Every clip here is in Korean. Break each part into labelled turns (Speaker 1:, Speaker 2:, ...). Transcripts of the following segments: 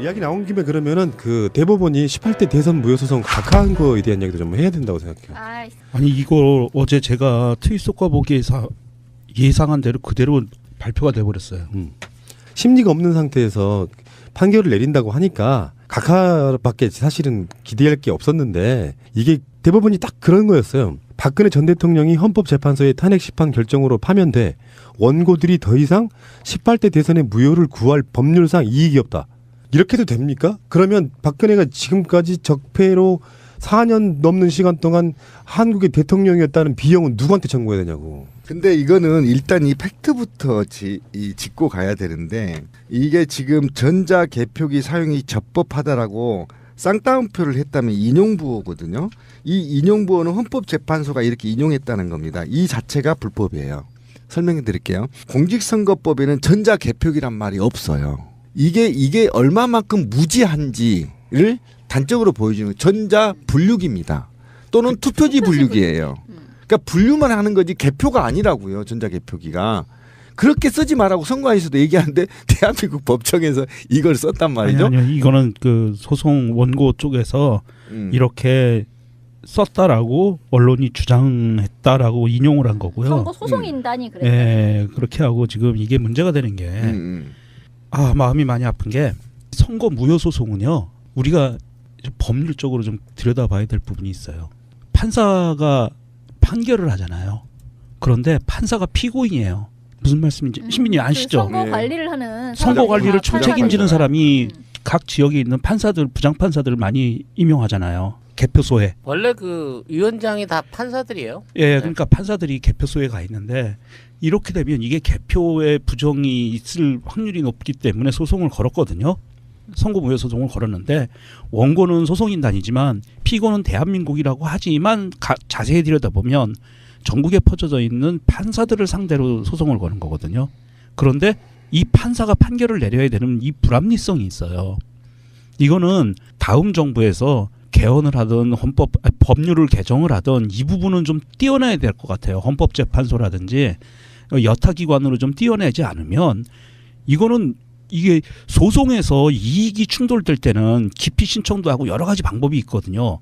Speaker 1: 이야기 나온 김에 그러면은 그 대법원이 18대 대선 무효소송 각하한 거에 대한 이야기도 좀 해야 된다고 생각해요.
Speaker 2: 아니 이거 어제 제가 트윗속과 보기에서 예상한 대로 그대로 발표가 돼버렸어요.
Speaker 1: 심리가 없는 상태에서 판결을 내린다고 하니까 각하밖에 사실은 기대할 게 없었는데 이게 대법원이 딱 그런 거였어요. 박근혜 전 대통령이 헌법재판소의 탄핵 심판 결정으로 파면돼 원고들이 더 이상 18대 대선의 무효를 구할 법률상 이익이 없다. 이렇게도 됩니까? 그러면 박근혜가 지금까지 적폐로 4년 넘는 시간 동안 한국의 대통령이었다는 비용은 누구한테 청구해야 되냐고.
Speaker 3: 근데 이거는 일단 이 팩트부터 짚고 가야 되는데 이게 지금 전자개표기 사용이 적법하다라고 쌍따옴표를 했다면 인용부호거든요. 이 인용부호는 헌법재판소가 이렇게 인용했다는 겁니다. 이 자체가 불법이에요. 설명해 드릴게요. 공직선거법에는 전자개표기란 말이 없어요. 이게 얼마만큼 무지한지를 단적으로 보여주는 전자분류기입니다. 또는 투표지 분류기예요. 그러니까 분류만 하는 거지 개표가 아니라고요. 전자개표기가. 그렇게 쓰지 말라고 선관위에서도 얘기하는데 대한민국 법정에서 이걸 썼단 말이죠.
Speaker 2: 아니요. 이거는 그 소송 원고 쪽에서 이렇게 썼다라고 언론이 주장했다라고 인용을 한 거고요.
Speaker 4: 선거 소송인단이 그래요.
Speaker 2: 네, 그렇게 하고 지금 이게 문제가 되는 게 마음이 많이 아픈 게 선거 무효 소송은요. 우리가 법률적으로 좀 들여다봐야 될 부분이 있어요. 판사가 판결을 하잖아요. 그런데 판사가 피고인이에요. 무슨 말씀인지 시민이 아시죠?
Speaker 4: 선거 관리를 하는
Speaker 2: 선거 관리를 책임지는 사람이
Speaker 4: 음.
Speaker 2: 각 지역에 있는 판사들, 부장판사들을 많이 임용하잖아요. 개표소에.
Speaker 5: 원래 그 위원장이 다 판사들이에요.
Speaker 2: 예, 그러니까 판사들이 개표소에 가 있는데 이렇게 되면 이게 개표에 부정이 있을 확률이 높기 때문에 소송을 걸었거든요. 선거 무효 소송을 걸었는데 원고는 소송인단이지만 피고는 대한민국이라고 하지만 자세히 들여다보면 전국에 퍼져져 있는 판사들을 상대로 소송을 거는 거거든요. 그런데 이 판사가 판결을 내려야 되는 이 불합리성이 있어요. 이거는 다음 정부에서 개헌을 하든 법률을 개정을 하든 이 부분은 좀 띄어내야 될 것 같아요. 헌법재판소라든지 여타기관으로 좀 띄어내지 않으면 이거는 이게 소송에서 이익이 충돌될 때는 기피 신청도 하고 여러 가지 방법이 있거든요.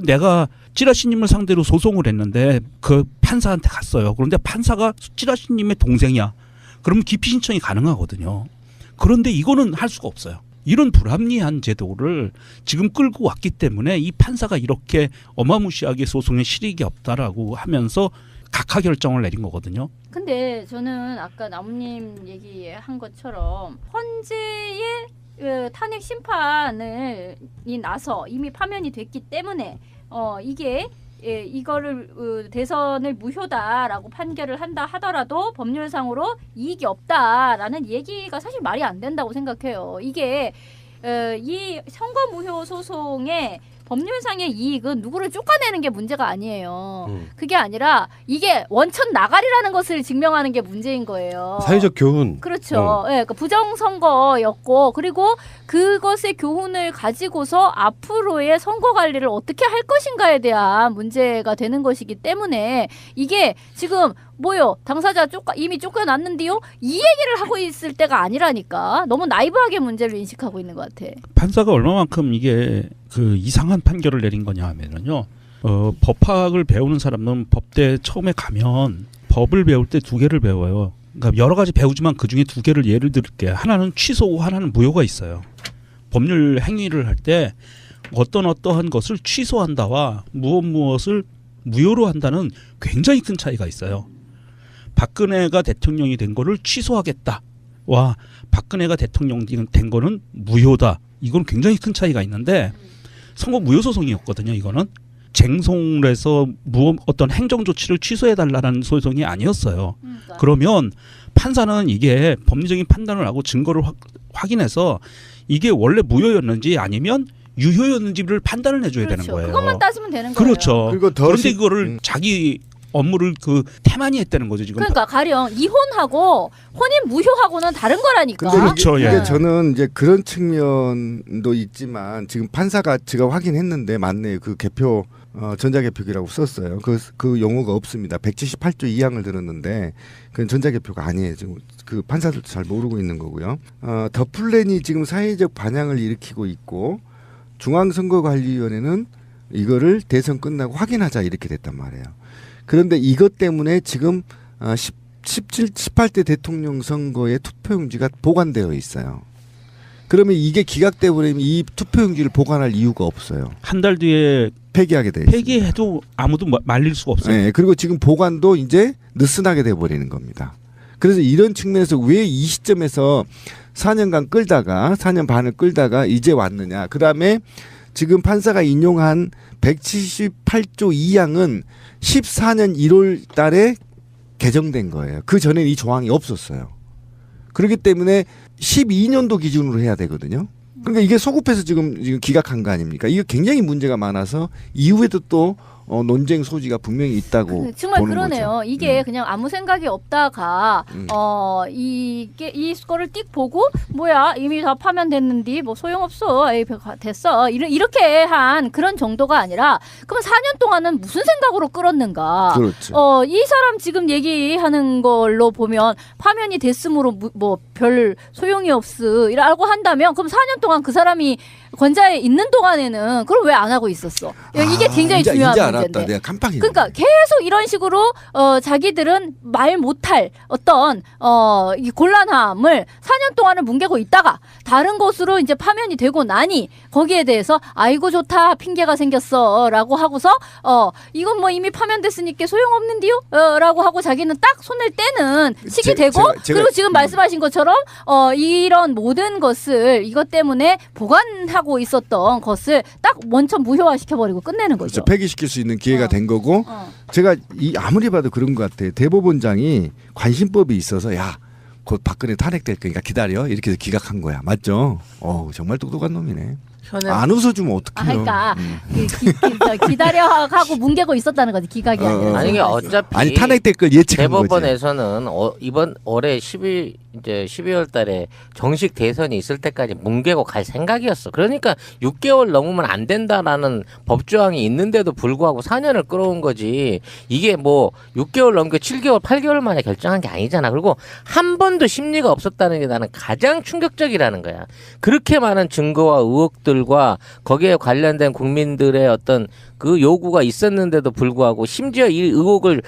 Speaker 2: 내가 찌라시님을 상대로 소송을 했는데 그 판사한테 갔어요. 그런데 판사가 찌라시님의 동생이야. 그러면 기피 신청이 가능하거든요. 그런데 이거는 할 수가 없어요. 이런 불합리한 제도를 지금 끌고 왔기 때문에 이 판사가 이렇게 어마무시하게 소송에 실익이 없다라고 하면서 각하 결정을 내린 거거든요.
Speaker 4: 근데 저는 아까 나무님 얘기한 것처럼 헌재의 탄핵 심판이 나서 이미 파면이 됐기 때문에 이게 이거를 대선을 무효다라고 판결을 한다 하더라도 법률상으로 이익이 없다라는 얘기가 사실 말이 안 된다고 생각해요. 이게 이 선거 무효 소송의 법률상의 이익은 누구를 쫓아내는 게 문제가 아니에요. 그게 아니라 이게 원천 나가리라는 것을 증명하는 게 문제인 거예요.
Speaker 1: 사회적 교훈.
Speaker 4: 그렇죠. 예, 그러니까 부정선거였고 그리고 그것의 교훈을 가지고서 앞으로의 선거 관리를 어떻게 할 것인가에 대한 문제가 되는 것이기 때문에 이게 지금 당사자 이미 쫓겨났는데요. 이 얘기를 하고 있을 때가 아니라니까. 너무 나이브하게 문제를 인식하고 있는 것 같아.
Speaker 2: 판사가 얼마만큼 이게 그 이상한 판결을 내린 거냐 하면은요. 법학을 배우는 사람은 법대 처음에 가면 법을 배울 때 두 개를 배워요. 그러니까 여러 가지 배우지만 그중에 두 개를 예를 들을게요. 하나는 취소고 하나는 무효가 있어요. 법률 행위를 할 때 어떠한 것을 취소한다와 무엇을 무효로 한다는 굉장히 큰 차이가 있어요. 박근혜가 대통령이 된 거를 취소하겠다. 와, 박근혜가 대통령이 된 거는 무효다. 이건 굉장히 큰 차이가 있는데 선거 무효 소송이었거든요. 이거는 쟁송을 해서 어떤 행정 조치를 취소해달라는 소송이 아니었어요. 그러면 판사는 이게 법리적인 판단을 하고 증거를 확인해서 이게 원래 무효였는지 아니면 유효였는지를 판단을 해줘야 되는 거예요.
Speaker 4: 그것만 따지면 되는 거예요.
Speaker 2: 그렇죠. 그런데 이거를 자기 업무를 그 태만히 했다는 거죠 지금.
Speaker 4: 그러니까 가령 이혼하고 혼인 무효하고는 다른 거라니까.
Speaker 3: 근데
Speaker 2: 그렇죠,
Speaker 3: 이게,
Speaker 2: 예.
Speaker 3: 이게 저는 이제 그런 측면도 있지만 지금 판사가 제가 확인했는데 맞네요. 그 개표 전자개표기라고 썼어요. 그 용어가 없습니다. 178조 2항을 들었는데 그건 전자개표가 아니에요. 지금 그 판사들도 잘 모르고 있는 거고요. 더 플랜이 지금 사회적 반향을 일으키고 있고 중앙선거관리위원회는 이거를 대선 끝나고 확인하자 이렇게 됐단 말이에요. 그런데 이것 때문에 지금 18대 대통령 선거의 투표용지가 보관되어 있어요. 그러면 이게 기각돼 버리면 이 투표용지를 보관할 이유가 없어요.
Speaker 2: 한 달 뒤에
Speaker 3: 폐기하게 돼 있어요.
Speaker 2: 폐기해도 아무도 말릴 수가 없어요.
Speaker 3: 네, 그리고 지금 보관도 이제 느슨하게 돼 버리는 겁니다. 그래서 이런 측면에서 왜 이 시점에서 4년간 끌다가 4년 반을 끌다가 이제 왔느냐. 그다음에 지금 판사가 인용한 178조 2항은 14년 1월 달에 개정된 거예요. 그 전에는 이 조항이 없었어요. 그렇기 때문에 12년도 기준으로 해야 되거든요. 그러니까 이게 소급해서 지금 기각한 거 아닙니까? 이거 굉장히 문제가 많아서 이후에도 또 논쟁 소지가 분명히 있다고
Speaker 4: 정말
Speaker 3: 보는
Speaker 4: 그러네요.
Speaker 3: 거죠.
Speaker 4: 이게 그냥 아무 생각이 없다가 이게 이거를 띡 보고 뭐야 이미 다 파면됐는데 뭐 소용없어. 에이, 됐어. 이렇게 한 그런 정도가 아니라 그럼 4년 동안은 무슨 생각으로 끌었는가?
Speaker 3: 그렇죠.
Speaker 4: 이 사람 지금 얘기하는 걸로 보면 파면이 됐으므로 뭐 별 소용이 없으라고 한다면 그럼 4년 동안 그 사람이 권좌에 있는 동안에는 그걸 왜 안 하고 있었어? 이게 굉장히
Speaker 3: 이제,
Speaker 4: 중요한
Speaker 3: 이제
Speaker 4: 문제인데.
Speaker 3: 알았다. 내가 깜빡이네.
Speaker 4: 그러니까 계속 이런 식으로 자기들은 말 못할 어떤 이 곤란함을 4년 동안을 뭉개고 있다가 다른 곳으로 이제 파면이 되고 나니 거기에 대해서 아이고 좋다 핑계가 생겼어라고 하고서 이건 뭐 이미 파면됐으니까 소용없는데요? 라고 하고 자기는 딱 손을 떼는 식이 되고 그리고 지금 말씀하신 것처럼 이런 모든 것을 이것 때문에 보관하고 있었던 것을 딱 원천 무효화시켜버리고 끝내는 거죠.
Speaker 3: 그렇죠. 폐기시킬 수 있는 기회가 된 거고 제가 아무리 봐도 그런 것 같아요. 대법원장이 관심법이 있어서 곧 박근혜 탄핵될 거니까 기다려 이렇게 해서 기각한 거야. 맞죠? 정말 똑똑한 놈이네. 안 웃어주면 어떡해요.
Speaker 4: 그러니까 기다려 하고 뭉개고 있었다는 거지. 기각이 아니라.
Speaker 5: 아니 이게 어차피
Speaker 3: 탄핵될 걸 예측한 거지.
Speaker 5: 대법원에서는 이번 올해 12월 달에 정식 대선이 있을 때까지 뭉개고 갈 생각이었어. 그러니까 6개월 넘으면 안 된다라는 법조항이 있는데도 불구하고 4년을 끌어온 거지. 이게 뭐 6개월 넘게 7개월, 8개월 만에 결정한 게 아니잖아. 그리고 한 번도 심리가 없었다는 게 나는 가장 충격적이라는 거야. 그렇게 많은 증거와 의혹들과 거기에 관련된 국민들의 어떤 그 요구가 있었는데도 불구하고 심지어 이 의혹을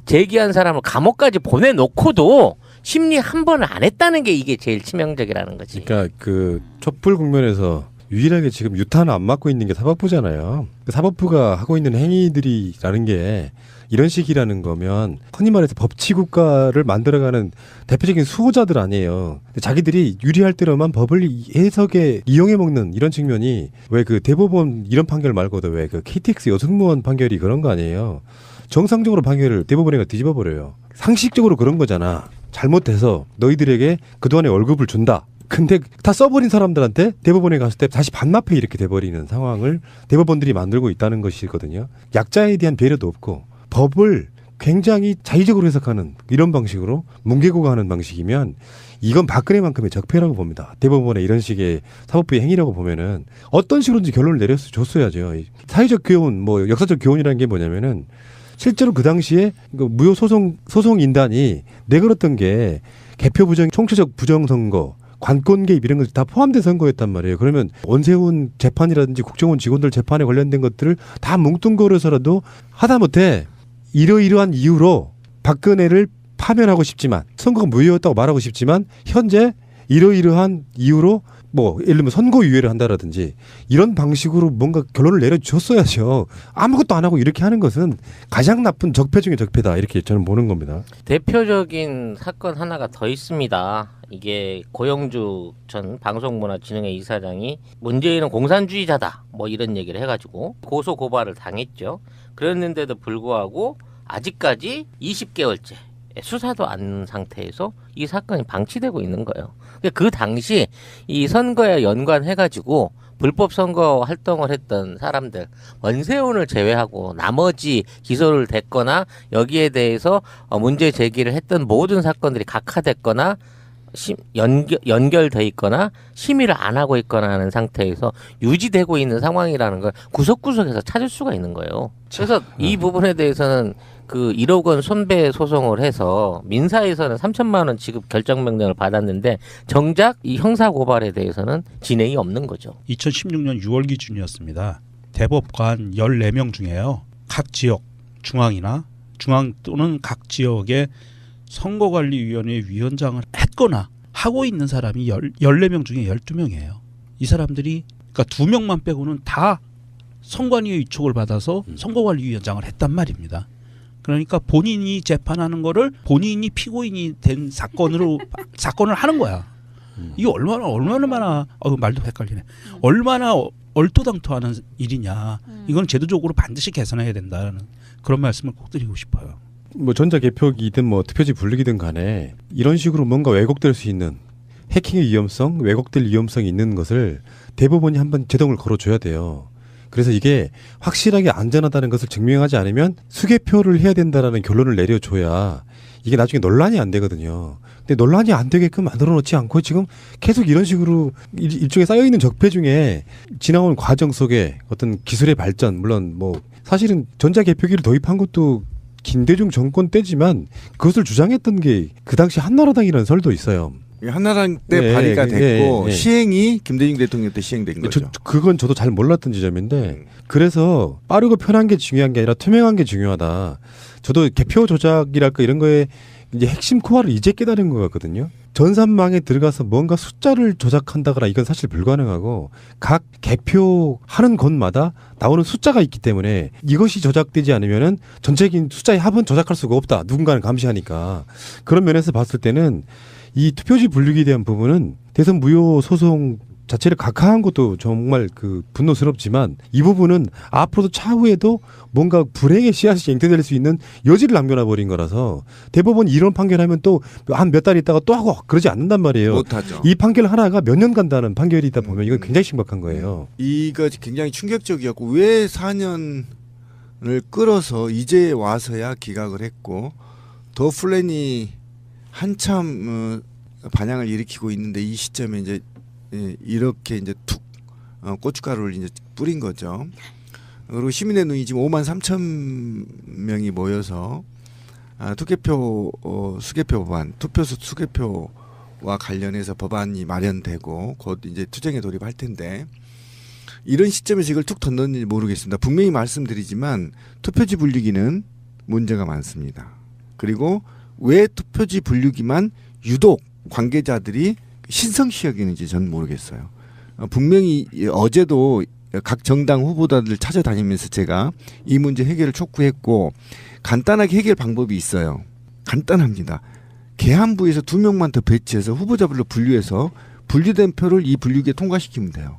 Speaker 5: 제기한 사람을 감옥까지 보내놓고도 심리 한 번을 안 했다는 게 이게 제일 치명적이라는 거지.
Speaker 1: 그러니까 그 촛불 국면에서 유일하게 지금 유탄을 안 맞고 있는 게 사법부잖아요. 그 사법부가 하고 있는 행위들이라는 게 이런 식이라는 거면 흔히 말해서 법치국가를 만들어가는 대표적인 수호자들 아니에요. 자기들이 유리할 때로만 법을 해석에 이용해 먹는 이런 측면이 왜 그 대법원 이런 판결 말고도 왜 그 KTX 여승무원 판결이 그런 거 아니에요. 정상적으로 판결을 대법원에가 뒤집어 버려요. 상식적으로 그런 거잖아. 잘못해서 너희들에게 그동안의 월급을 준다. 근데 다 써버린 사람들한테 대법원에 갔을 때 다시 반납해 이렇게 돼버리는 상황을 대법원들이 만들고 있다는 것이거든요. 약자에 대한 배려도 없고 법을 굉장히 자의적으로 해석하는 이런 방식으로 뭉개고 가는 방식이면 이건 박근혜만큼의 적폐라고 봅니다. 대법원의 이런 식의 사법부의 행위라고 보면은 어떤 식으로든지 결론을 내렸어야죠. 사회적 교훈, 뭐 역사적 교훈이라는 게 뭐냐면은 실제로 그 당시에 무효 소송 인단이 내걸었던 게 개표 부정, 총체적 부정선거, 관권 개입 이런 것이 다 포함된 선거였단 말이에요. 그러면 원세훈 재판이라든지 국정원 직원들 재판에 관련된 것들을 다 뭉뚱그려서라도 하다못해 이러이러한 이유로 박근혜를 파면하고 싶지만 선거가 무효였다고 말하고 싶지만 현재 이러이러한 이유로 뭐 예를 들면 선고유예를 한다라든지 이런 방식으로 뭔가 결론을 내려줬어야죠. 아무것도 안 하고 이렇게 하는 것은 가장 나쁜 적폐 중에 적폐다 이렇게 저는 보는 겁니다.
Speaker 5: 대표적인 사건 하나가 더 있습니다. 이게 고영주 전 방송문화진흥회 이사장이 문재인은 공산주의자다 뭐 이런 얘기를 해가지고 고소 고발을 당했죠. 그랬는데도 불구하고 아직까지 20개월째 수사도 안 상태에서 이 사건이 방치되고 있는 거예요. 그 당시 이 선거에 연관해가지고 불법 선거 활동을 했던 사람들 원세훈을 제외하고 나머지 기소를 됐거나 여기에 대해서 문제 제기를 했던 모든 사건들이 각하됐거나 연결돼 있거나 심의를 안 하고 있거나 하는 상태에서 유지되고 있는 상황이라는 걸 구석구석에서 찾을 수가 있는 거예요. 그래서 이 부분에 대해서는 그 1억 원 손배 소송을 해서 민사에서는 3천만 원 지급 결정 명령을 받았는데 정작 이 형사 고발에 대해서는 진행이 없는 거죠.
Speaker 2: 2016년 6월 기준이었습니다. 대법관 14명 중에요. 각 지역 중앙이나 중앙 또는 각 지역의 선거관리위원회 위원장을 했거나 하고 있는 사람이 14명 중에 12명이에요. 이 사람들이 그러니까 2명만 빼고는 다 선관위의 위촉을 받아서 선거관리위원장을 했단 말입니다. 그러니까 본인이 재판하는 거를 본인이 피고인이 된 사건을 하는 거야. 이게 얼마나 말도 헷갈리네. 얼마나 얼토당토하는 일이냐. 이건 제도적으로 반드시 개선해야 된다는 그런 말씀을 꼭 드리고 싶어요.
Speaker 1: 뭐 전자개표기든 뭐 투표지 분리기든 간에 이런 식으로 뭔가 왜곡될 수 있는 해킹의 위험성, 왜곡될 위험성이 있는 것을 대법원이 한번 제동을 걸어줘야 돼요. 그래서 이게 확실하게 안전하다는 것을 증명하지 않으면 수개표를 해야 된다라는 결론을 내려줘야 이게 나중에 논란이 안 되거든요. 근데 논란이 안 되게끔 만들어 놓지 않고 지금 계속 이런 식으로 일종의 쌓여있는 적폐 중에 지나온 과정 속에 어떤 기술의 발전, 물론 뭐 사실은 전자개표기를 도입한 것도 김대중 정권 때지만 그것을 주장했던 게 그 당시 한나라당이라는 설도 있어요.
Speaker 3: 한나라당 때
Speaker 1: 네,
Speaker 3: 발의가 됐고
Speaker 1: 네.
Speaker 3: 시행이 김대중 대통령 때 시행된 거죠.
Speaker 1: 그건 저도 잘 몰랐던 지점인데 그래서 빠르고 편한 게 중요한 게 아니라 투명한 게 중요하다. 저도 개표 조작이랄까 이런 거에 이제 핵심 코어를 이제 깨달은 것 같거든요. 전산망에 들어가서 뭔가 숫자를 조작한다거나 이건 사실 불가능하고 각 개표하는 곳마다 나오는 숫자가 있기 때문에 이것이 조작되지 않으면은 전체적인 숫자의 합은 조작할 수가 없다. 누군가는 감시하니까. 그런 면에서 봤을 때는 이 투표지 분류기에 대한 부분은 대선 무효 소송 자체를 각하한 것도 정말 그 분노스럽지만 이 부분은 앞으로도 차후에도 뭔가 불행의 씨앗이 앵태될 수 있는 여지를 남겨놔 버린 거라서 대법원이 이런 판결하면 또 한 몇 달 있다가 또 하고 그러지 않는단 말이에요.
Speaker 3: 못하죠.
Speaker 1: 이 판결 하나가 몇 년 간다는 판결이 있다 보면 이건 굉장히 심각한 거예요.
Speaker 3: 이거 굉장히 충격적이었고 왜 4년을 끌어서 이제 와서야 기각을 했고 더 플랜이 한참 반향을 일으키고 있는데 이 시점에 이제 이렇게 이제 툭 고춧가루를 이제 뿌린 거죠. 그리고 시민의 눈이 지금 5만 3천 명이 모여서 투개표 수개표 법안, 투표소 수개표와 관련해서 법안이 마련되고 곧 이제 투쟁에 돌입할 텐데 이런 시점에서 이걸 툭 던졌는지 모르겠습니다. 분명히 말씀드리지만 투표지 분류기는 문제가 많습니다. 그리고 왜 투표지 분류기만 유독 관계자들이 신성시 여기는지 저는 모르겠어요. 분명히 어제도 각 정당 후보자들 찾아다니면서 제가 이 문제 해결을 촉구했고 간단하게 해결 방법이 있어요. 간단합니다. 계한부에서 2명만 더 배치해서 후보자별로 분류해서 분류된 표를 이 분류기에 통과시키면 돼요.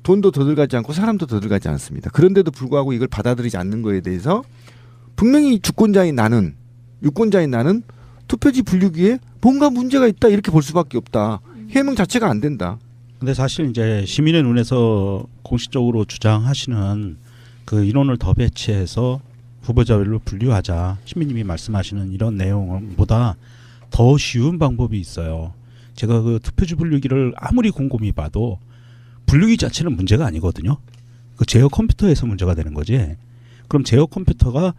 Speaker 3: 돈도 더 들어가지 않고 사람도 더 들어가지 않습니다. 그런데도 불구하고 이걸 받아들이지 않는 거에 대해서 분명히 주권자인 나는 유권자인 나는 투표지 분류기에 뭔가 문제가 있다 이렇게 볼 수밖에 없다. 해명 자체가 안 된다.
Speaker 2: 근데 사실 이제 시민의 눈에서 공식적으로 주장하시는 그 인원을 더 배치해서 후보자별로 분류하자. 시민님이 말씀하시는 이런 내용보다 더 쉬운 방법이 있어요. 제가 그 투표지 분류기를 아무리 곰곰이 봐도 분류기 자체는 문제가 아니거든요. 그 제어 컴퓨터에서 문제가 되는 거지. 그럼 제어 컴퓨터가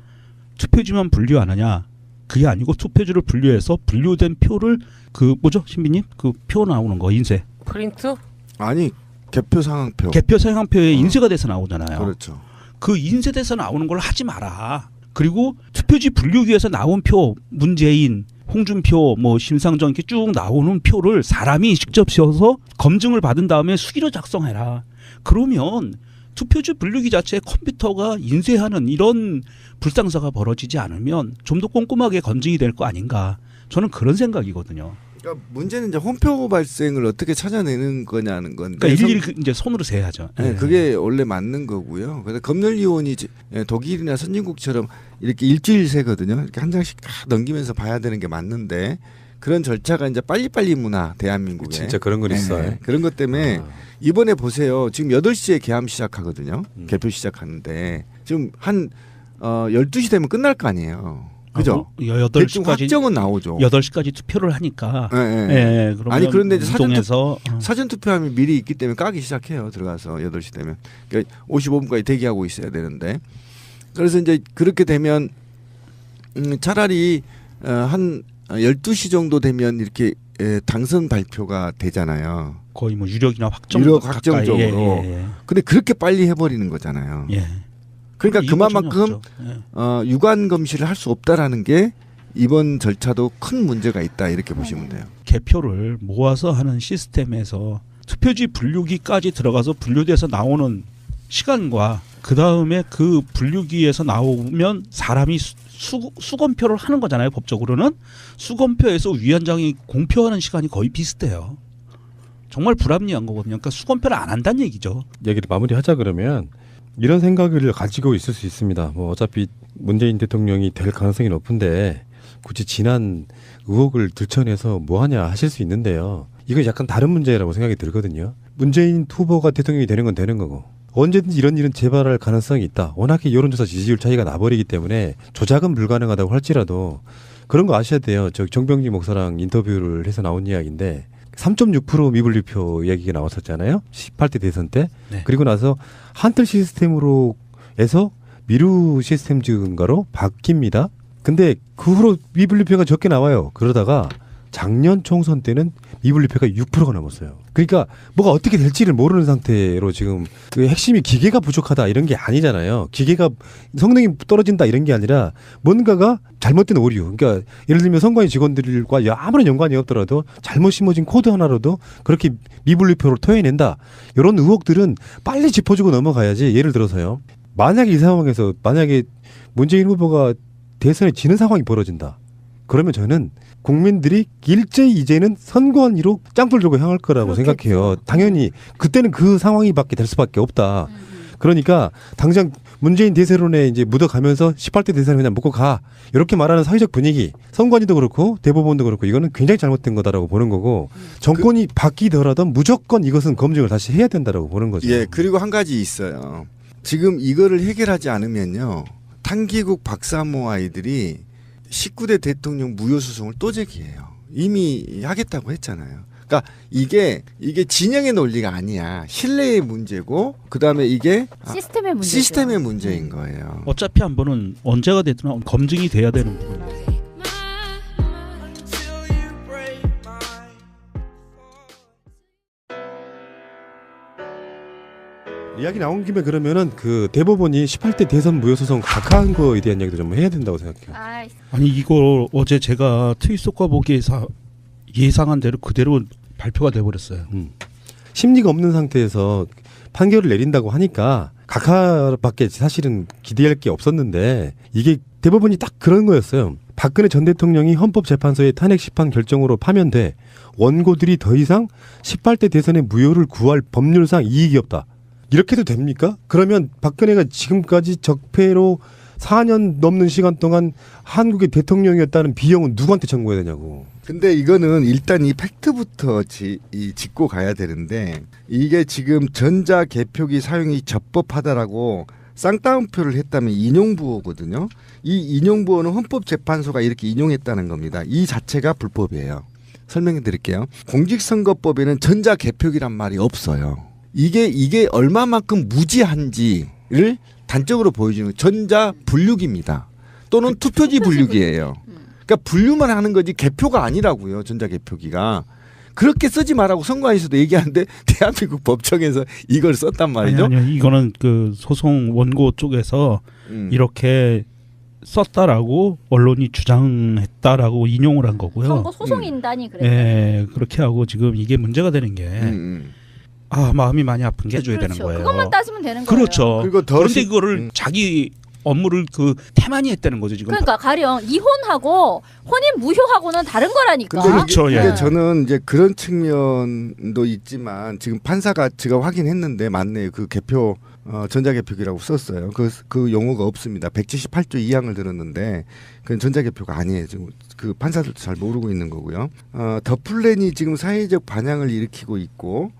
Speaker 2: 투표지만 분류 안 하냐? 그게 아니고 투표지를 분류해서 분류된 표를 그 뭐죠 신비님 그 표 나오는 거 인쇄
Speaker 5: 프린트?
Speaker 3: 아니 개표 상황표.
Speaker 2: 개표 상황표에 인쇄가 돼서 나오잖아요.
Speaker 3: 그렇죠.
Speaker 2: 그 인쇄돼서 나오는 걸 하지 마라. 그리고 투표지 분류기에서 나온 표 문재인 홍준표 뭐 심상정 이렇게 쭉 나오는 표를 사람이 직접 씌워서 검증을 받은 다음에 수기로 작성해라. 그러면 투표지 분류기 자체에 컴퓨터가 인쇄하는 이런 불상사가 벌어지지 않으면 좀 더 꼼꼼하게 검증이 될 거 아닌가. 저는 그런 생각이거든요.
Speaker 3: 그러니까 문제는 이제 홈표 발생을 어떻게 찾아내는 거냐는 건데.
Speaker 2: 그러니까 일일이 이제 손으로 세야죠.
Speaker 3: 네, 그게 원래 맞는 거고요. 그래서 검열위원이 독일이나 선진국처럼 이렇게 일주일 세거든요. 이렇게 한 장씩 다 넘기면서 봐야 되는 게 맞는데 그런 절차가 이제 빨리빨리 문화 대한민국에
Speaker 1: 진짜 그런 건 있어요.
Speaker 3: 그런 것 때문에 이번에 보세요. 지금 8시에 개함 시작하거든요. 개표 시작하는데 지금 한 12시 되면 끝날 거 아니에요. 그죠? 대충
Speaker 2: 8시까지
Speaker 3: 확정은 나오죠.
Speaker 2: 8시까지 투표를 하니까.
Speaker 3: 예, 예.
Speaker 2: 예, 그러면
Speaker 3: 아니 그런데 이제
Speaker 2: 사전
Speaker 3: 투표함이 미리 있기 때문에 까기 시작해요. 들어가서 8시 되면. 그러니까 55분까지 대기하고 있어야 되는데. 그래서 이제 그렇게 되면 차라리 한 12시 정도 되면 이렇게 당선 발표가 되잖아요.
Speaker 2: 거의 뭐 유력
Speaker 3: 확정적으로.
Speaker 2: 예.
Speaker 3: 근데 그렇게 빨리 해버리는 거잖아요.
Speaker 2: 예.
Speaker 3: 그러니까 그만큼
Speaker 2: 예.
Speaker 3: 유관 검시를 할 수 없다라는 게 이번 절차도 큰 문제가 있다 이렇게 보시면 돼요.
Speaker 2: 개표를 모아서 하는 시스템에서 투표지 분류기까지 들어가서 분류돼서 나오는 시간과 그 다음에 그 분류기에서 나오면 사람이 수검표를 하는 거잖아요. 법적으로는 수검표에서 위원장이 공표하는 시간이 거의 비슷해요. 정말 불합리한 거거든요. 그러니까 수검표를 안 한다는 얘기죠.
Speaker 1: 얘기를 마무리하자 그러면 이런 생각을 가지고 있을 수 있습니다. 뭐 어차피 문재인 대통령이 될 가능성이 높은데 굳이 지난 의혹을 들춰내서 뭐 하냐 하실 수 있는데요. 이건 약간 다른 문제라고 생각이 들거든요. 문재인 후보가 대통령이 되는 건 되는 거고 언제든지 이런 일은 재발할 가능성이 있다. 워낙에 여론조사 지지율 차이가 나버리기 때문에 조작은 불가능하다고 할지라도 그런 거 아셔야 돼요. 저 정병지 목사랑 인터뷰를 해서 나온 이야기인데 3.6% 미분류표 이야기가 나왔었잖아요. 18대 대선 때.
Speaker 2: 네.
Speaker 1: 그리고 나서 한틀 시스템으로 해서 미루 시스템 증가로 바뀝니다. 근데 그 후로 미분류표가 적게 나와요. 그러다가 작년 총선 때는 미분류표가 6%가 넘었어요. 그러니까 뭐가 어떻게 될지를 모르는 상태로 지금 그 핵심이 기계가 부족하다 이런 게 아니잖아요. 기계가 성능이 떨어진다 이런 게 아니라 뭔가가 잘못된 오류. 그러니까 예를 들면 선관위 직원들과 아무런 연관이 없더라도 잘못 심어진 코드 하나로도 그렇게 미분류표를 토해낸다. 이런 의혹들은 빨리 짚어주고 넘어가야지. 예를 들어서요. 만약에 이 상황에서 만약에 문재인 후보가 대선에 지는 상황이 벌어진다. 그러면 저는 국민들이 일제히 이제는 선관위로 짱돌 들고 향할 거라고
Speaker 4: 그렇겠죠.
Speaker 1: 생각해요. 당연히 그때는 그 상황이밖에 될 수밖에 없다. 그러니까 당장 문재인 대세론에 이제 묻어가면서 18대 대선을 그냥 묶고 가. 이렇게 말하는 사회적 분위기. 선관위도 그렇고 대법원도 그렇고 이거는 굉장히 잘못된 거다라고 보는 거고 정권이 바뀌더라도 무조건 이것은 검증을 다시 해야 된다라고 보는 거죠.
Speaker 3: 예, 그리고 한 가지 있어요. 지금 이거를 해결하지 않으면요. 탄기국 박사모 아이들이 19대 대통령 무효소송을 또 제기해요. 이미 하겠다고 했잖아요. 그러니까 이게 진영의 논리가 아니야. 신뢰의 문제고 그다음에 이게
Speaker 4: 시스템의 문제죠.
Speaker 3: 시스템의 문제인 거예요.
Speaker 2: 어차피 한 번은 언제가 됐든 검증이 돼야 되는 부분이에요.
Speaker 1: 이야기 나온 김에 그러면은 그 대법원이 18대 대선 무효소송 각하한 거에 대한 이야기도 좀 해야 된다고 생각해요.
Speaker 2: 아니 이거 어제 제가 트윗 속과 보기에서 예상한 대로 그대로 발표가 돼버렸어요.
Speaker 1: 심리가 없는 상태에서 판결을 내린다고 하니까 각하밖에 사실은 기대할 게 없었는데 이게 대법원이 딱 그런 거였어요. 박근혜 전 대통령이 헌법재판소의 탄핵 심판 결정으로 파면돼 원고들이 더 이상 18대 대선의 무효를 구할 법률상 이익이 없다. 이렇게 해도 됩니까? 그러면 박근혜가 지금까지 적폐로 4년 넘는 시간 동안 한국의 대통령이었다는 비용은 누구한테 청구해야 되냐고.
Speaker 3: 근데 이거는 일단 이 팩트부터 짚고 가야 되는데 이게 지금 전자개표기 사용이 적법하다라고 쌍따옴표를 했다면 인용부호거든요. 이 인용부호는 헌법재판소가 이렇게 인용했다는 겁니다. 이 자체가 불법이에요. 설명해 드릴게요. 공직선거법에는 전자개표기란 말이 없어요. 이게 얼마만큼 무지한지를 단적으로 보여주는 전자 분류기입니다. 또는 투표지 분류기예요. 그러니까 분류만 하는 거지 개표가 아니라고요. 전자 개표기가. 그렇게 쓰지 말라고 선관위에서도 얘기하는데 대한민국 법정에서 이걸 썼단 말이죠.
Speaker 2: 아니요. 이거는 그 소송 원고 쪽에서 이렇게 썼다라고 언론이 주장했다라고 인용을 한 거고요.
Speaker 4: 선거 소송인단이 그랬다.
Speaker 2: 네, 그렇게 하고 지금 이게 문제가 되는 게 마음이 많이 아픈 게 해줘야
Speaker 4: 그렇죠.
Speaker 2: 되는 거예요.
Speaker 4: 그것만 따지면 되는 거예요.
Speaker 2: 그렇죠.
Speaker 3: 그리고
Speaker 2: 그런데 이거를 자기 업무를 그 태만히 했다는 거죠 지금.
Speaker 4: 그러니까 가령 이혼하고 혼인 무효하고는 다른 거라니까.
Speaker 3: 근데
Speaker 2: 그렇죠,
Speaker 3: 이게
Speaker 2: 예.
Speaker 3: 저는 이제 그런 측면도 있지만 지금 판사가 제가 확인했는데 맞네요. 그 개표 전자개표기라고 썼어요. 그 용어가 없습니다. 178조 2항을 들었는데 그건 전자개표가 아니에요. 지금 그 판사들도 잘 모르고 있는 거고요. 더 플랜이 지금 사회적 반향을 일으키고 있고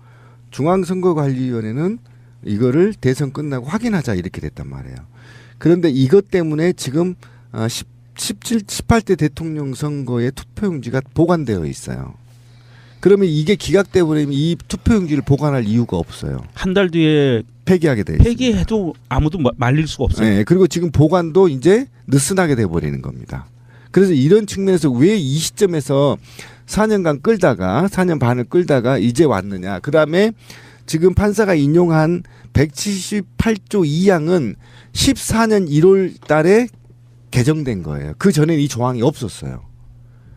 Speaker 3: 중앙선거관리위원회는 이거를 대선 끝나고 확인하자 이렇게 됐단 말이에요. 그런데 이것 때문에 지금 18대 대통령 선거의 투표용지가 보관되어 있어요. 그러면 이게 기각돼 버리면 이 투표용지를 보관할 이유가 없어요.
Speaker 2: 한 달 뒤에
Speaker 3: 폐기하게 돼 있습니다.
Speaker 2: 폐기해도 아무도 말릴 수가 없어요.
Speaker 3: 네, 그리고 지금 보관도 이제 느슨하게 돼 버리는 겁니다. 그래서 이런 측면에서 왜 이 시점에서 4년간 끌다가 4년 반을 끌다가 이제 왔느냐. 그다음에 지금 판사가 인용한 178조 2항은 14년 1월 달에 개정된 거예요. 그 전에 이 조항이 없었어요.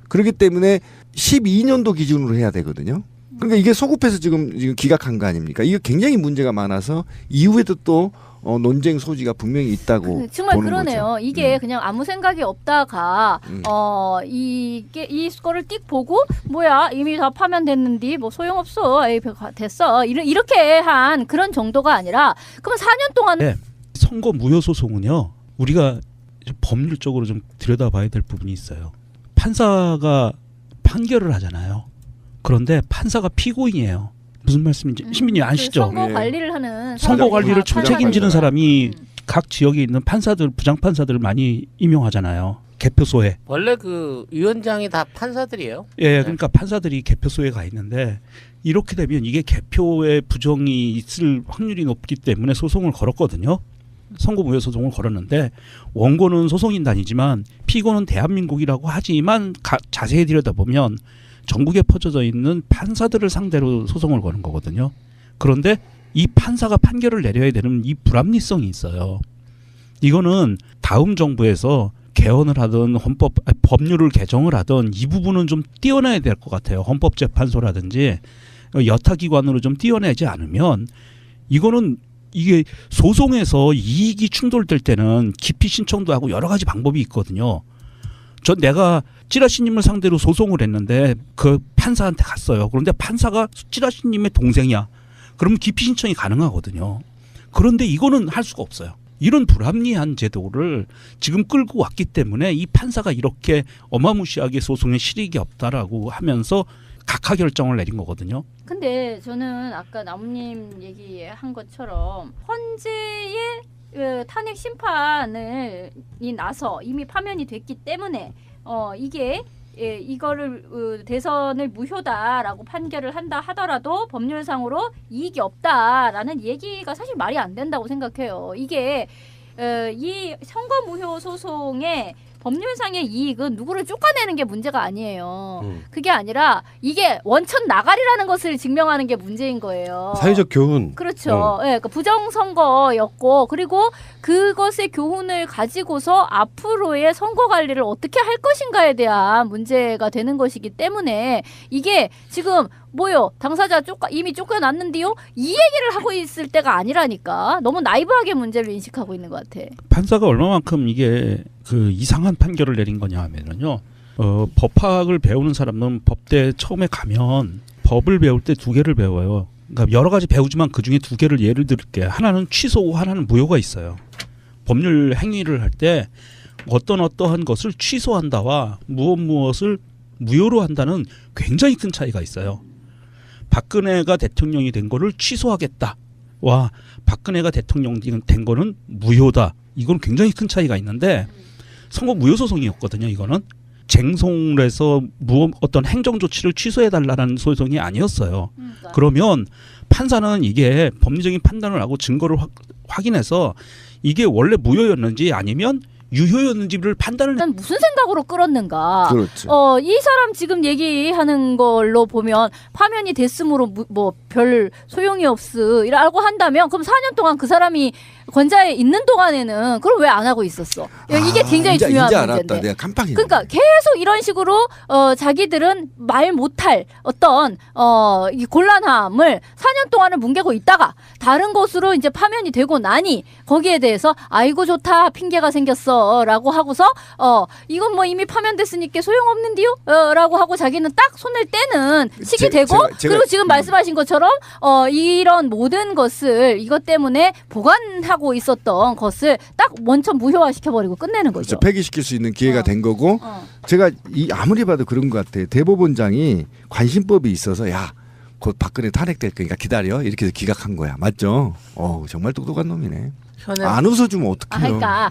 Speaker 3: 그렇기 때문에 12년도 기준으로 해야 되거든요. 그러니까 이게 소급해서 지금 기각한 거 아닙니까? 이거 굉장히 문제가 많아서 이후에도 또 논쟁 소지가 분명히 있다고
Speaker 4: 정말
Speaker 3: 보는
Speaker 4: 그러네요.
Speaker 3: 거죠.
Speaker 4: 이게 그냥 아무 생각이 없다가 이거를 띡 보고 뭐야 이미 다 파면됐는데 뭐 소용없어. 에이 됐어. 이렇게 한 그런 정도가 아니라 그럼 4년 동안
Speaker 2: 네. 선거 무효 소송은요. 우리가 좀 법률적으로 좀 들여다봐야 될 부분이 있어요. 판사가 판결을 하잖아요. 그런데 판사가 피고인이에요. 무슨 말씀인지 신민님 아시죠?
Speaker 4: 선거 관리를 하는
Speaker 2: 선거 관리를
Speaker 3: 부장
Speaker 2: 책임지는
Speaker 3: 판사.
Speaker 2: 사람이 각 지역에 있는 판사들, 부장 판사들 많이 임용하잖아요. 개표소에.
Speaker 5: 원래 그 위원장이 다 판사들이에요.
Speaker 2: 예, 그러니까 판사들이 개표소에 가 있는데 이렇게 되면 이게 개표에 부정이 있을 확률이 높기 때문에 소송을 걸었거든요. 선거 무효 소송을 걸었는데 원고는 소송인단이지만 피고는 대한민국이라고 하지만 자세히 들여다보면 전국에 퍼져져 있는 판사들을 상대로 소송을 거는 거거든요. 그런데 이 판사가 판결을 내려야 되는 이 불합리성이 있어요. 이거는 다음 정부에서 개헌을 하든 법률을 개정을 하든 이 부분은 좀 띄어내야 될 것 같아요. 헌법재판소라든지 여타기관으로 좀 띄어내지 않으면 이거는 이게 소송에서 이익이 충돌될 때는 기피 신청도 하고 여러 가지 방법이 있거든요. 내가 찌라시님을 상대로 소송을 했는데 그 판사한테 갔어요. 그런데 판사가 찌라시님의 동생이야. 그러면 기피 신청이 가능하거든요. 그런데 이거는 할 수가 없어요. 이런 불합리한 제도를 지금 끌고 왔기 때문에 이 판사가 이렇게 어마무시하게 소송에 실익이 없다라고 하면서 각하 결정을 내린 거거든요.
Speaker 4: 근데 저는 아까 나무님 얘기한 것처럼 헌재의 탄핵 심판이 나서 이미 파면이 됐기 때문에 이게 이거를 대선을 무효다라고 판결을 한다 하더라도 법률상으로 이익이 없다라는 얘기가 사실 말이 안 된다고 생각해요. 이게 이 선거 무효 소송의 법률상의 이익은 누구를 쫓아내는 게 문제가 아니에요. 그게 아니라 이게 원천 나가리라는 것을 증명하는 게 문제인 거예요.
Speaker 1: 사회적 교훈.
Speaker 4: 그렇죠. 예, 그러니까 부정선거였고 그리고 그것의 교훈을 가지고서 앞으로의 선거 관리를 어떻게 할 것인가에 대한 문제가 되는 것이기 때문에 이게 지금 뭐요? 당사자 이미 쫓겨났는데요? 이 얘기를 하고 있을 때가 아니라니까. 너무 나이브하게 문제를 인식하고 있는 것 같아.
Speaker 2: 판사가 얼마만큼 이게 그 이상한 판결을 내린 거냐 하면은요. 법학을 배우는 사람은 법대 처음에 가면 법을 배울 때 두 개를 배워요. 그러니까 여러 가지 배우지만 그 중에 두 개를 예를 들게. 하나는 취소고 하나는 무효가 있어요. 법률 행위를 할 때 어떠한 것을 취소한다와 무엇을 무효로 한다는 굉장히 큰 차이가 있어요. 박근혜가 대통령이 된 거를 취소하겠다와 박근혜가 대통령이 된 거는 무효다. 이건 굉장히 큰 차이가 있는데 선거 무효 소송이었거든요. 이거는 쟁송을 해서 어떤 행정 조치를 취소해달라는 소송이 아니었어요. 그러면 판사는 이게 법리적인 판단을 하고 증거를 확인해서 이게 원래 무효였는지 아니면 유효였는지를 판단을
Speaker 4: 일단 무슨 생각으로 끌었는가.
Speaker 3: 그렇죠.
Speaker 4: 이 사람 지금 얘기하는 걸로 보면 파면이 됐으므로 뭐 별 소용이 없으라고 한다면 그럼 4년 동안 그 사람이 권좌에 있는 동안에는 그걸 왜 안 하고 있었어? 이게 굉장히
Speaker 3: 이제
Speaker 4: 중요한
Speaker 3: 알았다.
Speaker 4: 문제인데.
Speaker 3: 내가 깜빡이네.
Speaker 4: 그러니까 계속 이런 식으로 자기들은 말 못할 어떤 이 곤란함을 4년 동안을 뭉개고 있다가 다른 곳으로 이제 파면이 되고 나니 거기에 대해서 아이고 좋다 핑계가 생겼어라고 하고서 이건 뭐 이미 파면됐으니까 소용없는데요? 라고 하고 자기는 딱 손을 떼는 식이 되고 그리고 지금 말씀하신 것처럼 이런 모든 것을 이것 때문에 보관하고 있었던 것을 딱 원천 무효화시켜버리고 끝내는 거죠.
Speaker 3: 그렇죠. 폐기시킬 수 있는 기회가 된 거고
Speaker 4: 어.
Speaker 3: 제가 아무리 봐도 그런 것 같아요. 대법원장이 관심법이 있어서 곧 박근혜 탄핵될 거니까 기다려 이렇게 해서 기각한 거야. 맞죠? 정말 똑똑한 놈이네.
Speaker 5: 현행
Speaker 3: 안 웃어주면 어떡해요.
Speaker 4: 그러니까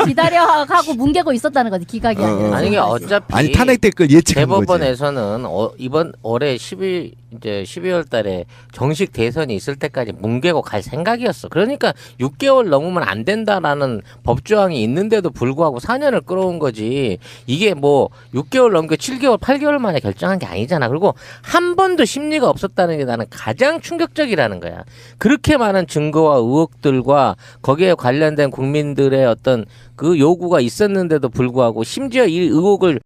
Speaker 4: 기다려 하고 뭉개고 있었다는 거지 기각이 아니라.
Speaker 5: 아니 이게 어차피
Speaker 3: 아니 탄핵될 걸 예측한 거지.
Speaker 5: 대법원에서는 이번 올해 12월 달에 정식 대선이 있을 때까지 뭉개고 갈 생각이었어. 그러니까 6개월 넘으면 안 된다라는 법조항이 있는데도 불구하고 4년을 끌어온 거지. 이게 뭐 6개월 넘게 7개월, 8개월 만에 결정한 게 아니잖아. 그리고 한 번도 심리가 없었다는 게 나는 가장 충격적이라는 거야. 그렇게 많은 증거와 의혹들과 거기에 관련된 국민들의 어떤 그 요구가 있었는데도 불구하고 심지어 이 의혹을